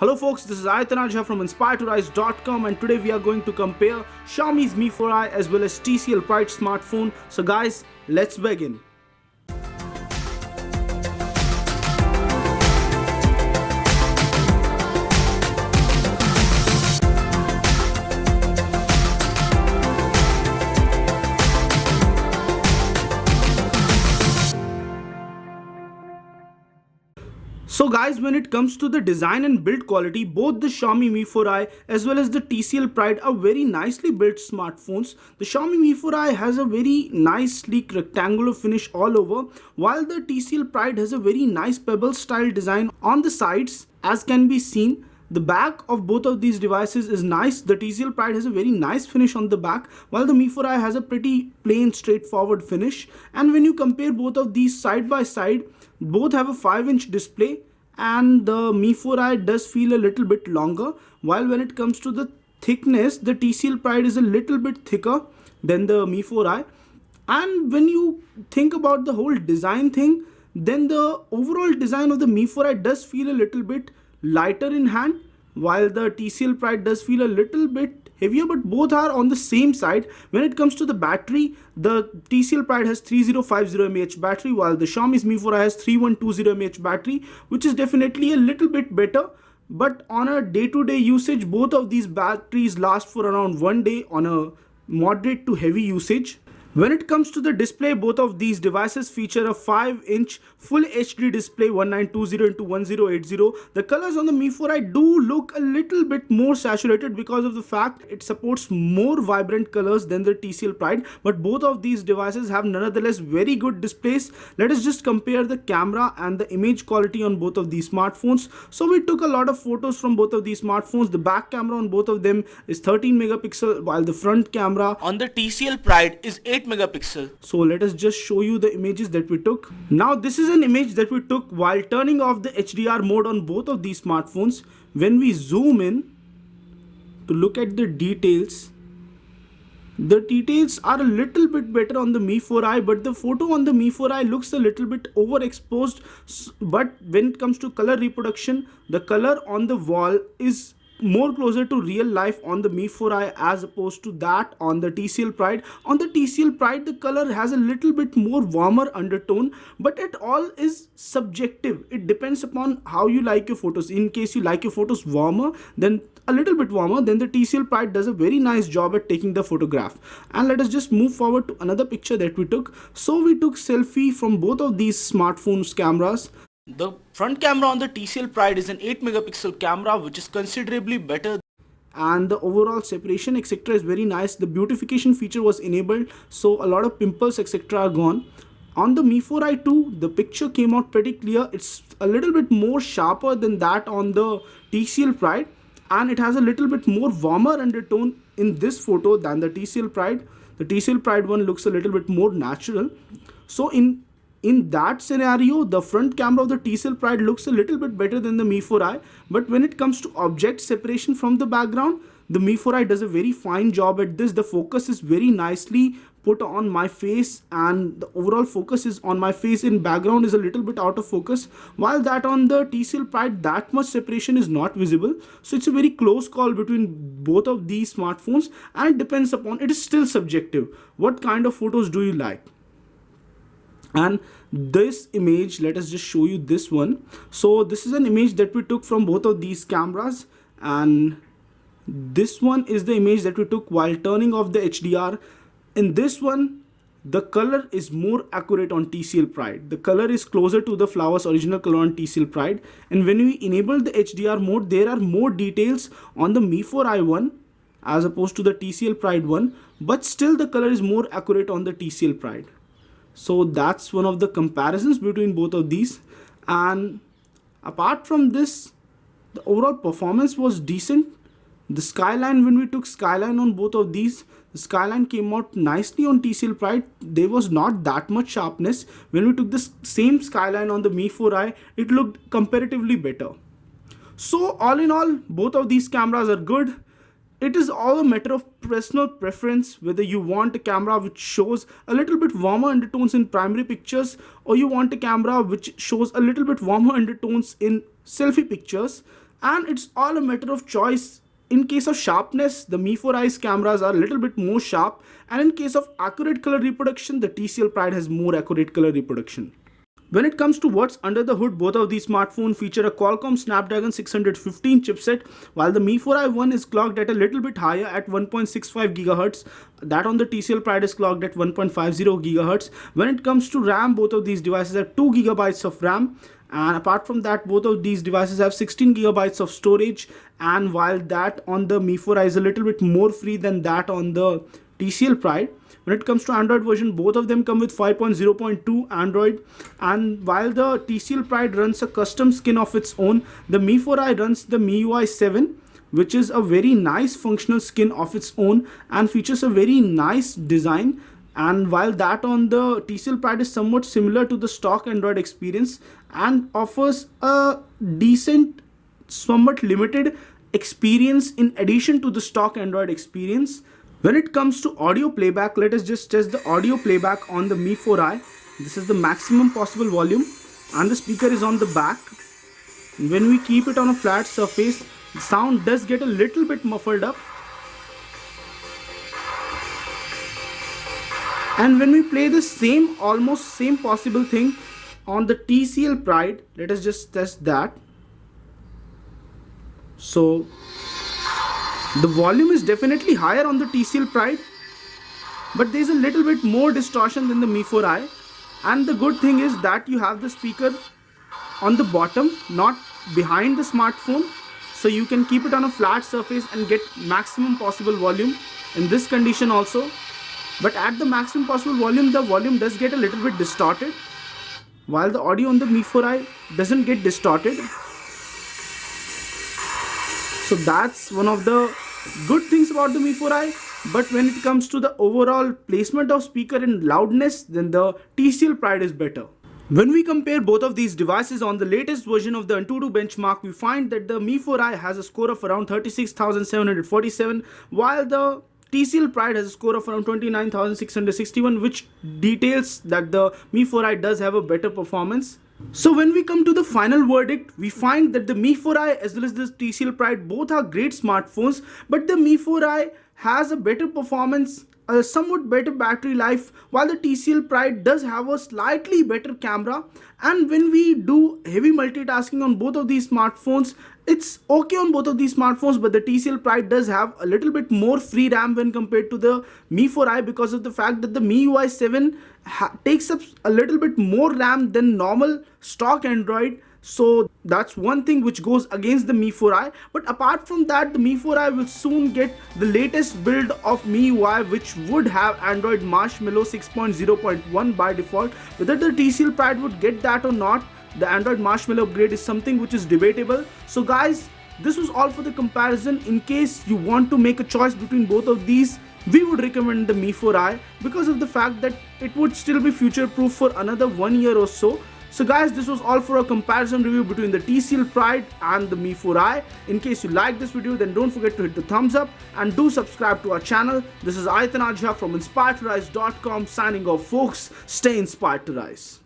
Hello folks, this is Aitanajha from InspiredToRise.com, and today we are going to compare Xiaomi's Mi 4i as well as TCL Pride smartphone. So guys, let's begin. So guys, when it comes to the design and build quality, both the Xiaomi Mi 4i as well as the TCL Pride are very nicely built smartphones. The Xiaomi Mi 4i has a very nice sleek rectangular finish all over, while the TCL Pride has a very nice pebble style design on the sides, as can be seen. The back of both of these devices is nice. The TCL Pride has a very nice finish on the back, while the Mi 4i has a pretty plain straightforward finish. And when you compare both of these side by side, both have a 5-inch display, and the Mi 4i does feel a little bit longer, while when it comes to the thickness, the TCL Pride is a little bit thicker than the Mi 4i. And when you think about the whole design thing, then the overall design of the Mi 4i does feel a little bit lighter in hand, while the TCL Pride does feel a little bit heavier, but both are on the same side. When it comes to the battery, the TCL Pride has 3050 mAh battery, while the Xiaomi's Mi 4i has 3120 mAh battery, which is definitely a little bit better. But on a day-to-day usage, both of these batteries last for around 1 day on a moderate to heavy usage. When it comes to the display, both of these devices feature a 5-inch full HD display, 1920 into 1080. The colors on the Mi 4i do look a little bit more saturated because of the fact it supports more vibrant colors than the TCL Pride, but both of these devices have nonetheless very good displays. Let us just compare the camera and the image quality on both of these smartphones. So we took a lot of photos from both of these smartphones. The back camera on both of them is 13 megapixel, while the front camera on the TCL Pride is 8 megapixel. So let us just show you the images that we took. Now this is an image that we took while turning off the HDR mode on both of these smartphones. When we zoom in to look at the details are a little bit better on the Mi 4i, but the photo on the Mi 4i looks a little bit overexposed. But when it comes to color reproduction, the color on the wall is more closer to real life on the Mi 4i as opposed to that on the TCL Pride. On the TCL Pride, the color has a little bit more warmer undertone, but it all is subjective. It depends upon how you like your photos. In case you like your photos warmer, then a little bit warmer, then the TCL Pride does a very nice job at taking the photograph. And let us just move forward to another picture that we took. So we took selfie from both of these smartphones cameras. The front camera on the TCL Pride is an 8 megapixel camera, which is considerably better, and the overall separation etc. is very nice. The beautification feature was enabled, so a lot of pimples etc. are gone. On the Mi 4i too, the picture came out pretty clear. It's a little bit more sharper than that on the TCL Pride, and it has a little bit more warmer undertone in this photo than the TCL Pride. The TCL Pride one looks a little bit more natural. So in that scenario, the front camera of the TCL Pride looks a little bit better than the Mi 4i. But when it comes to object separation from the background, the Mi 4i does a very fine job at this. The focus is very nicely put on my face, and the overall focus is on my face. In background is a little bit out of focus, while that on the TCL Pride, that much separation is not visible. So it's a very close call between both of these smartphones, and it depends upon, it is still subjective. What kind of photos do you like? And this image, let us just show you this one. So this is an image that we took from both of these cameras, and this one is the image that we took while turning off the HDR. In this one, the color is more accurate on TCL Pride. The color is closer to the flower's original color on TCL Pride, and when we enable the HDR mode, there are more details on the Mi 4i one as opposed to the TCL Pride one, but still the color is more accurate on the TCL Pride. So that's one of the comparisons between both of these. And apart from this, the overall performance was decent. The skyline, when we took skyline on both of these, the skyline came out nicely on TCL Pride. There was not that much sharpness. When we took the same skyline on the Mi 4i, it looked comparatively better. So all in all, both of these cameras are good. It is all a matter of personal preference, whether you want a camera which shows a little bit warmer undertones in primary pictures, or you want a camera which shows a little bit warmer undertones in selfie pictures. and it's all a matter of choice. In case of sharpness, the Mi 4i's cameras are a little bit more sharp, and in case of accurate color reproduction, the TCL Pride has more accurate color reproduction. When it comes to what's under the hood, both of these smartphones feature a Qualcomm Snapdragon 615 chipset, while the Mi 4i1 is clocked at a little bit higher at 1.65 GHz. That on the TCL Pride is clocked at 1.50 GHz. When it comes to RAM, both of these devices have 2 GB of RAM. And apart from that, both of these devices have 16 GB of storage. And while that on the Mi 4i is a little bit more free than that on the TCL Pride. When it comes to Android version, both of them come with 5.0.2 Android, and while the TCL Pride runs a custom skin of its own, the Mi 4i runs the MIUI 7, which is a very nice functional skin of its own and features a very nice design. And while that on the TCL Pride is somewhat similar to the stock Android experience and offers a decent, somewhat limited experience in addition to the stock Android experience. When it comes to audio playback, let us just test the audio playback on the Mi 4i. This is the maximum possible volume and the speaker is on the back. When we keep it on a flat surface, the sound does get a little bit muffled up. And when we play the almost same possible thing on the TCL Pride, let us just test that. So the volume is definitely higher on the TCL Pride, but there's a little bit more distortion than the Mi 4i. And the good thing is that you have the speaker on the bottom, not behind the smartphone, so you can keep it on a flat surface and get maximum possible volume in this condition also. But at the maximum possible volume, the volume does get a little bit distorted, while the audio on the Mi 4i doesn't get distorted. So that's one of the good things about the Mi 4i. But when it comes to the overall placement of speaker and loudness, then the TCL Pride is better. When we compare both of these devices on the latest version of the Antutu benchmark, we find that the Mi 4i has a score of around 36,747, while the TCL Pride has a score of around 29,661, which details that the Mi 4i does have a better performance. So when we come to the final verdict, we find that the Mi 4i as well as the TCL Pride both are great smartphones, but the Mi 4i has a better performance, a somewhat better battery life, while the TCL Pride does have a slightly better camera. And when we do heavy multitasking on both of these smartphones, it's okay on both of these smartphones, but the TCL Pride does have a little bit more free RAM when compared to the Mi 4i because of the fact that the MIUI 7 takes up a little bit more RAM than normal stock Android. So that's one thing which goes against the Mi 4i. But apart from that, the Mi 4i will soon get the latest build of MIUI, which would have Android Marshmallow 6.0.1 by default. Whether the TCL Pride would get that or not, the Android Marshmallow upgrade is something which is debatable. So guys, this was all for the comparison. In case you want to make a choice between both of these, we would recommend the Mi 4i because of the fact that it would still be future proof for another 1 year or so. So guys, this was all for a comparison review between the TCL Pride and the Mi 4i. In case you like this video, then don't forget to hit the thumbs up and do subscribe to our channel. This is Aitan Ajha from InspiredToRise.com signing off folks. Stay inspired to rise.